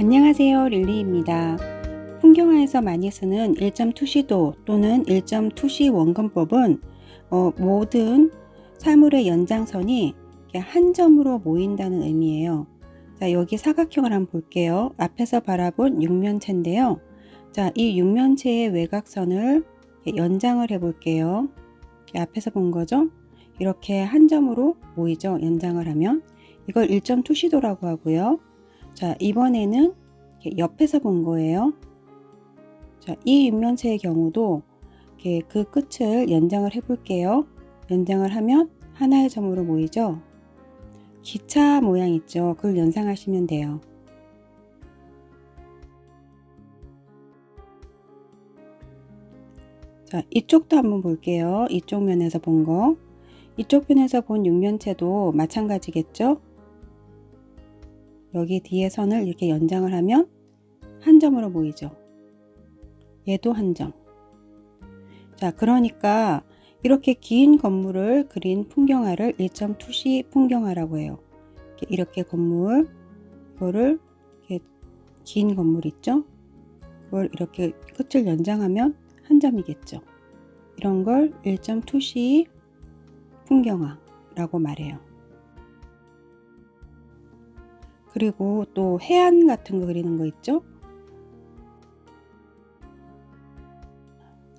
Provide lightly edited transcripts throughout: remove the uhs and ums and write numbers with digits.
안녕하세요, 릴리입니다. 풍경화에서 많이 쓰는 1.2시도 또는 1.2시 원근법은 모든 사물의 연장선이 한 점으로 모인다는 의미예요. 자, 여기 사각형을 한번 볼게요. 앞에서 바라본 육면체인데요. 자, 이 육면체의 외곽선을 연장을 해 볼게요. 앞에서 본 거죠? 이렇게 한 점으로 모이죠. 연장을 하면 이걸 1.2시도라고 하고요. 자, 이번에는 옆에서 본 거예요. 자, 이 육면체의 경우도 그 끝을 연장을 해 볼게요. 연장을 하면 하나의 점으로 모이죠. 기차 모양 있죠. 그걸 연상하시면 돼요. 자, 이쪽도 한번 볼게요. 이쪽 면에서 본 거. 이쪽 면에서 본 육면체도 마찬가지겠죠. 여기 뒤에 선을 이렇게 연장을 하면 한 점으로 모이죠. 얘도 한 점. 자, 그러니까 이렇게 긴 건물을 그린 풍경화를 1.2시 풍경화라고 해요. 이렇게 건물, 이거를 이렇게 긴 건물 있죠? 그걸 이렇게 끝을 연장하면 한 점이겠죠. 이런 걸 1.2시 풍경화라고 말해요. 그리고 또 해안 같은 거 그리는 거 있죠?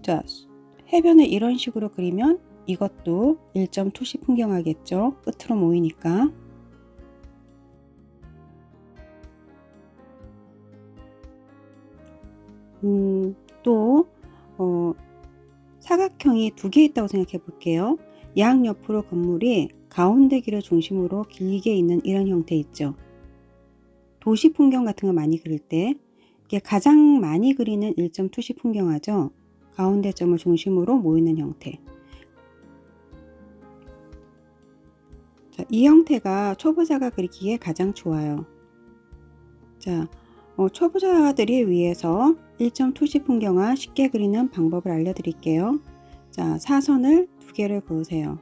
자, 해변을 이런 식으로 그리면 이것도 1.2시 풍경화겠죠? 끝으로 모이니까. 또 사각형이 두 개 있다고 생각해 볼게요. 양옆으로 건물이 가운데 길을 중심으로 길게 있는 이런 형태 있죠. 도시 풍경 같은 거 많이 그릴 때 이게 가장 많이 그리는 1.2시 풍경화죠. 가운데 점을 중심으로 모이는 형태. 자, 이 형태가 초보자가 그리기에 가장 좋아요. 자, 초보자들이 위해서 1.2시 풍경화 쉽게 그리는 방법을 알려드릴게요. 자, 사선을 두 개를 그으세요.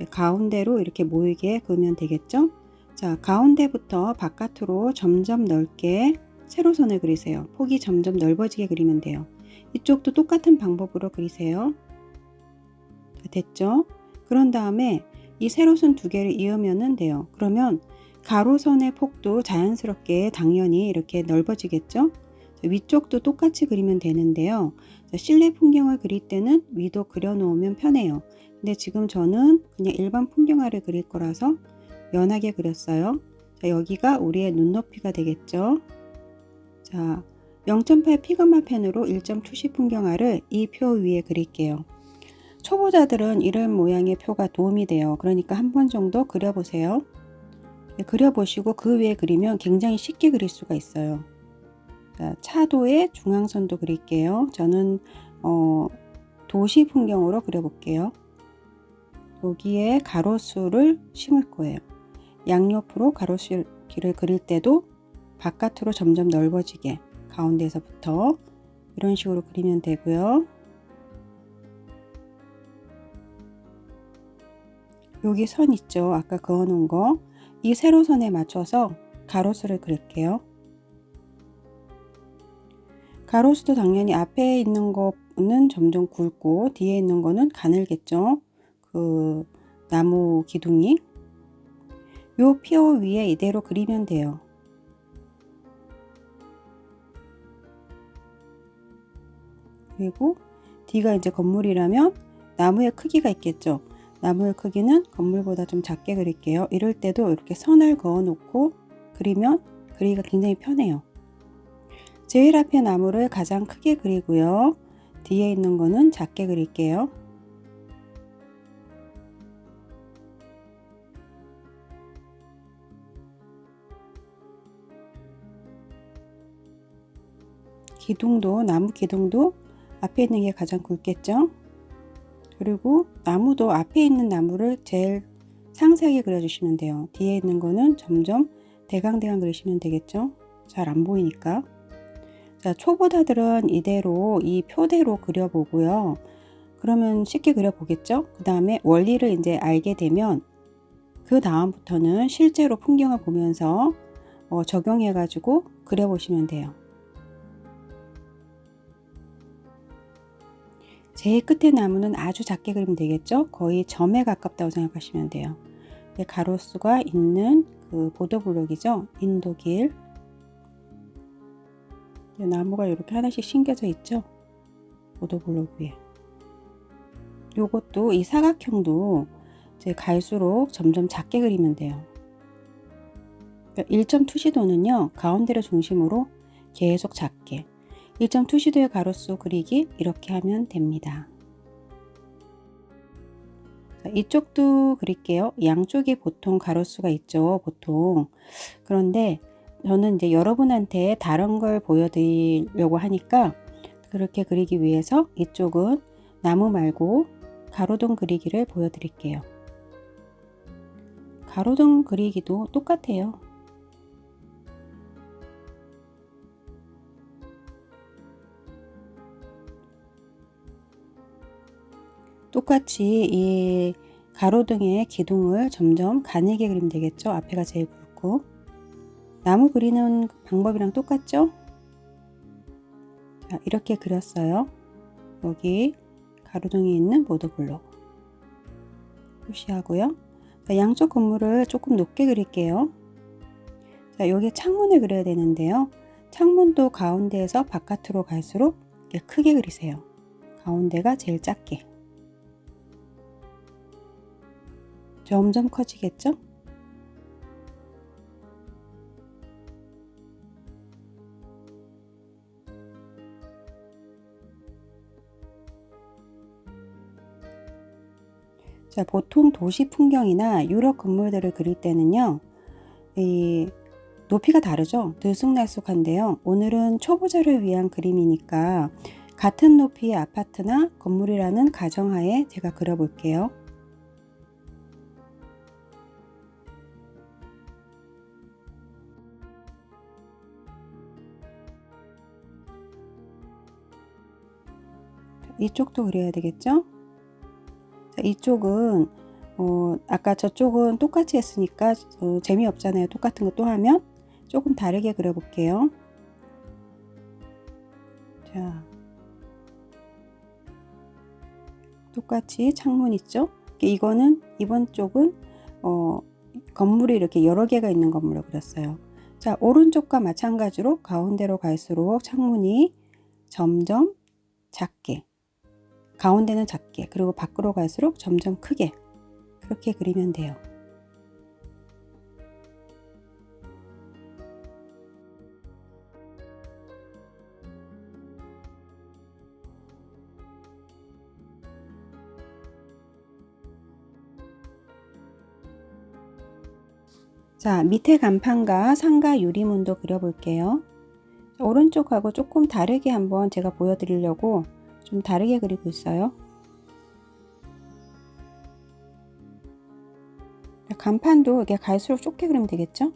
가운데로 이렇게 모이게 그으면 되겠죠? 자, 가운데부터 바깥으로 점점 넓게 세로선을 그리세요. 폭이 점점 넓어지게 그리면 돼요. 이쪽도 똑같은 방법으로 그리세요. 됐죠? 그런 다음에 이 세로선 두 개를 이으면 돼요. 그러면 가로선의 폭도 자연스럽게 당연히 이렇게 넓어지겠죠? 위쪽도 똑같이 그리면 되는데요. 실내 풍경을 그릴 때는 위도 그려 놓으면 편해요. 근데 지금 저는 그냥 일반 풍경화를 그릴 거라서 연하게 그렸어요. 자, 여기가 우리의 눈높이가 되겠죠. 자, 0.8 피그마 펜으로 1.2시 풍경화를 이 표 위에 그릴게요. 초보자들은 이런 모양의 표가 도움이 돼요. 그러니까 한 번 정도 그려보세요. 그려보시고 그 위에 그리면 굉장히 쉽게 그릴 수가 있어요. 자, 차도의 중앙선도 그릴게요. 저는 도시 풍경으로 그려볼게요. 여기에 가로수를 심을 거예요. 양옆으로 가로수길을 그릴 때도 바깥으로 점점 넓어지게 가운데에서부터 이런 식으로 그리면 되고요. 여기 선 있죠? 아까 그어 놓은 거. 이 세로선에 맞춰서 가로수를 그릴게요. 가로수도 당연히 앞에 있는 거는 점점 굵고 뒤에 있는 거는 가늘겠죠? 그 나무 기둥이. 요 표 위에 이대로 그리면 돼요. 그리고 뒤가 이제 건물이라면 나무의 크기가 있겠죠. 나무의 크기는 건물보다 좀 작게 그릴게요. 이럴 때도 이렇게 선을 그어 놓고 그리면 그리기가 굉장히 편해요. 제일 앞에 나무를 가장 크게 그리고요. 뒤에 있는 거는 작게 그릴게요. 기둥도 나무 기둥도 앞에 있는 게 가장 굵겠죠. 그리고 나무도 앞에 있는 나무를 제일 상세하게 그려주시면 돼요. 뒤에 있는 거는 점점 대강대강 그리시면 되겠죠. 잘 안 보이니까. 자, 초보자들은 이대로 이 표대로 그려보고요. 그러면 쉽게 그려보겠죠. 그 다음에 원리를 이제 알게 되면 그 다음부터는 실제로 풍경을 보면서 적용해 가지고 그려 보시면 돼요. 제일 끝에 나무는 아주 작게 그리면 되겠죠? 거의 점에 가깝다고 생각하시면 돼요. 가로수가 있는 그 보도블록이죠. 인도길. 나무가 이렇게 하나씩 심겨져 있죠. 보도블록 위에. 요것도 이 사각형도 이제 갈수록 점점 작게 그리면 돼요. 1점 투시도는요, 가운데를 중심으로 계속 작게. 1점 투시도의 가로수 그리기 이렇게 하면 됩니다. 자, 이쪽도 그릴게요. 양쪽에 보통 가로수가 있죠. 보통. 그런데 저는 이제 여러분한테 다른 걸 보여드리려고 하니까 그렇게 그리기 위해서 이쪽은 나무 말고 가로등 그리기를 보여드릴게요. 가로등 그리기도 똑같아요. 똑같이 이 가로등의 기둥을 점점 가늘게 그리면 되겠죠. 앞에가 제일 굵고. 나무 그리는 방법이랑 똑같죠? 자, 이렇게 그렸어요. 여기 가로등이 있는 보도블록 표시하고요. 자, 양쪽 건물을 조금 높게 그릴게요. 자, 여기 창문을 그려야 되는데요. 창문도 가운데에서 바깥으로 갈수록 이렇게 크게 그리세요. 가운데가 제일 작게. 점점 커지겠죠? 자, 보통 도시 풍경이나 유럽 건물들을 그릴 때는요, 이 높이가 다르죠? 들쑥날쑥한데요. 오늘은 초보자를 위한 그림이니까 같은 높이의 아파트나 건물이라는 가정하에 제가 그려볼게요. 이쪽도 그려야 되겠죠? 자, 이쪽은 아까 저쪽은 똑같이 했으니까 재미없잖아요. 똑같은 거 또 하면 조금 다르게 그려볼게요. 자, 똑같이 창문 있죠? 이거는 이번 쪽은 건물이 이렇게 여러 개가 있는 건물을 그렸어요. 자, 오른쪽과 마찬가지로 가운데로 갈수록 창문이 점점 작게, 가운데는 작게, 그리고 밖으로 갈수록 점점 크게, 그렇게 그리면 돼요. 자, 밑에 간판과 상가 유리문도 그려볼게요. 자, 오른쪽하고 조금 다르게 한번 제가 보여드리려고 좀 다르게 그리고 있어요. 간판도 이게 갈수록 좁게 그리면 되겠죠?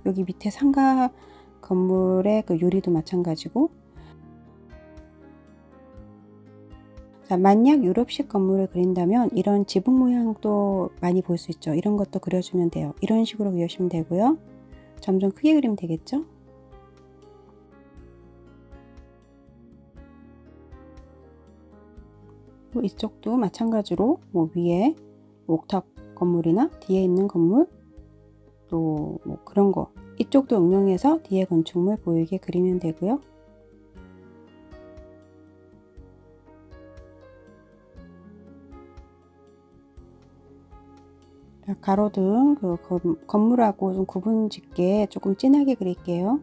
여기 밑에 상가 건물의 그 유리도 마찬가지고. 자, 만약 유럽식 건물을 그린다면 이런 지붕 모양도 많이 볼 수 있죠. 이런 것도 그려주면 돼요. 이런 식으로 그려주시면 되고요. 점점 크게 그리면 되겠죠? 이쪽도 마찬가지로 위에 옥탑 건물이나 뒤에 있는 건물 또 그런 거 이쪽도 응용해서 뒤에 건축물 보이게 그리면 되고요. 가로등 그 건물하고 좀 구분 짓게 조금 진하게 그릴게요.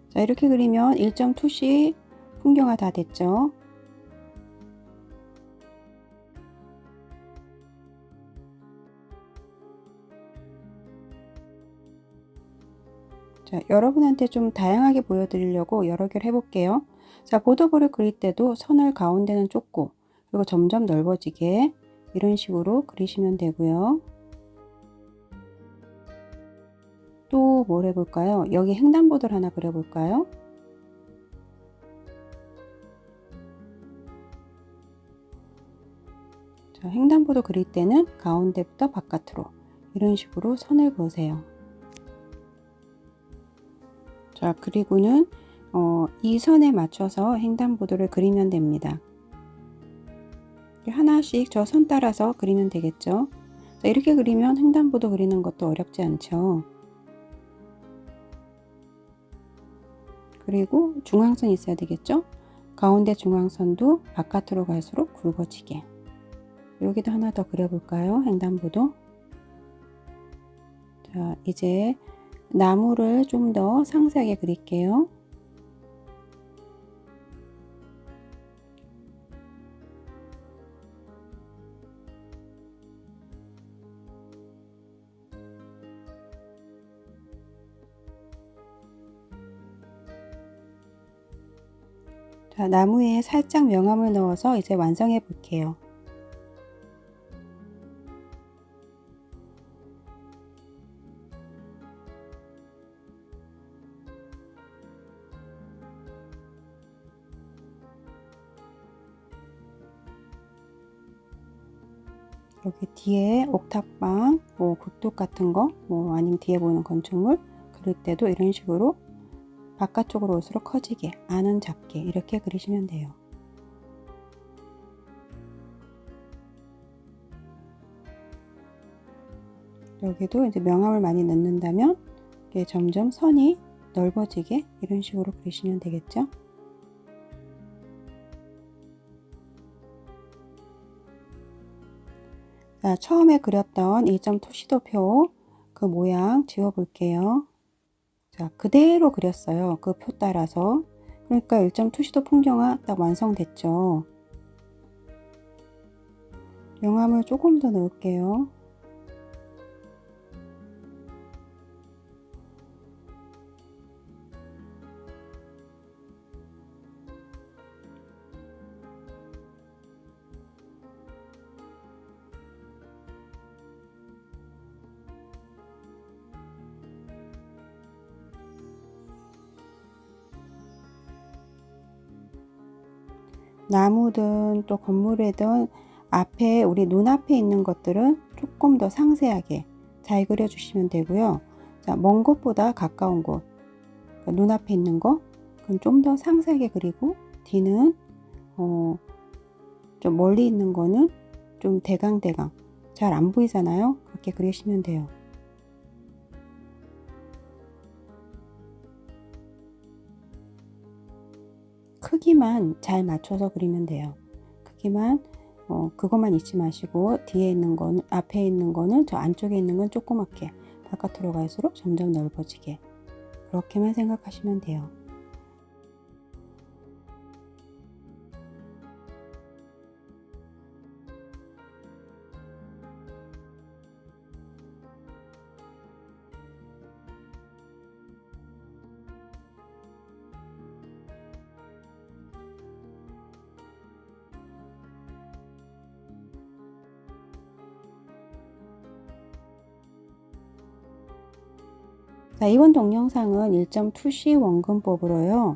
자, 이렇게 그리면 1점 투시 풍경화 다 됐죠. 자, 여러분한테 좀 다양하게 보여드리려고 여러 개를 해볼게요. 자, 보도블록 그릴 때도 선을 가운데는 좁고 그리고 점점 넓어지게 이런 식으로 그리시면 되고요. 또 뭘 해볼까요? 여기 횡단보도를 하나 그려볼까요? 자, 횡단보도 그릴 때는 가운데부터 바깥으로 이런 식으로 선을 그으세요. 자, 그리고는 이 선에 맞춰서 횡단보도를 그리면 됩니다. 하나씩 저 선 따라서 그리면 되겠죠. 자, 이렇게 그리면 횡단보도 그리는 것도 어렵지 않죠. 그리고 중앙선 있어야 되겠죠. 가운데 중앙선도 바깥으로 갈수록 굵어지게. 여기도 하나 더 그려볼까요? 횡단보도. 자, 이제 나무를 좀 더 상세하게 그릴게요. 자, 나무에 살짝 명암을 넣어서 이제 완성해 볼게요. 여기 뒤에 옥탑방, 뭐 굴뚝 같은 거, 뭐 아니면 뒤에 보이는 건축물 그릴 때도 이런 식으로 바깥쪽으로 올수록 커지게, 안은 작게 이렇게 그리시면 돼요. 여기도 이제 명암을 많이 넣는다면 이게 점점 선이 넓어지게 이런 식으로 그리시면 되겠죠. 자, 처음에 그렸던 1점 토시도표 그 모양 지워 볼게요. 자, 그대로 그렸어요. 그 표 따라서. 그러니까 1점 토시도 풍경화 딱 완성됐죠. 명암을 조금 더 넣을게요. 나무든 또 건물이든 앞에 우리 눈앞에 있는 것들은 조금 더 상세하게 잘 그려주시면 되고요. 자, 먼 곳보다 가까운 곳, 그러니까 눈앞에 있는 거 그건 좀 더 상세하게 그리고 뒤는 좀 멀리 있는 거는 좀 대강대강 잘 안 보이잖아요. 그렇게 그리시면 돼요. 크기만 잘 맞춰서 그리면 돼요. 크기만 그것만 잊지 마시고 뒤에 있는 거는 앞에 있는 거는 저 안쪽에 있는 건 조그맣게 바깥으로 갈수록 점점 넓어지게 그렇게만 생각하시면 돼요. 자, 이번 동영상은 1.2C 원근법으로요.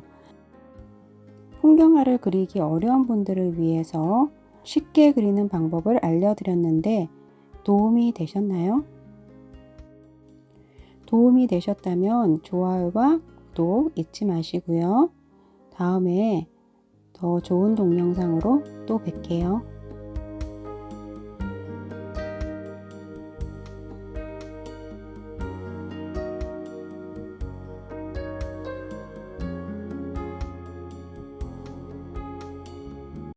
풍경화를 그리기 어려운 분들을 위해서 쉽게 그리는 방법을 알려드렸는데 도움이 되셨나요? 도움이 되셨다면 좋아요와 구독 잊지 마시고요. 다음에 더 좋은 동영상으로 또 뵐게요.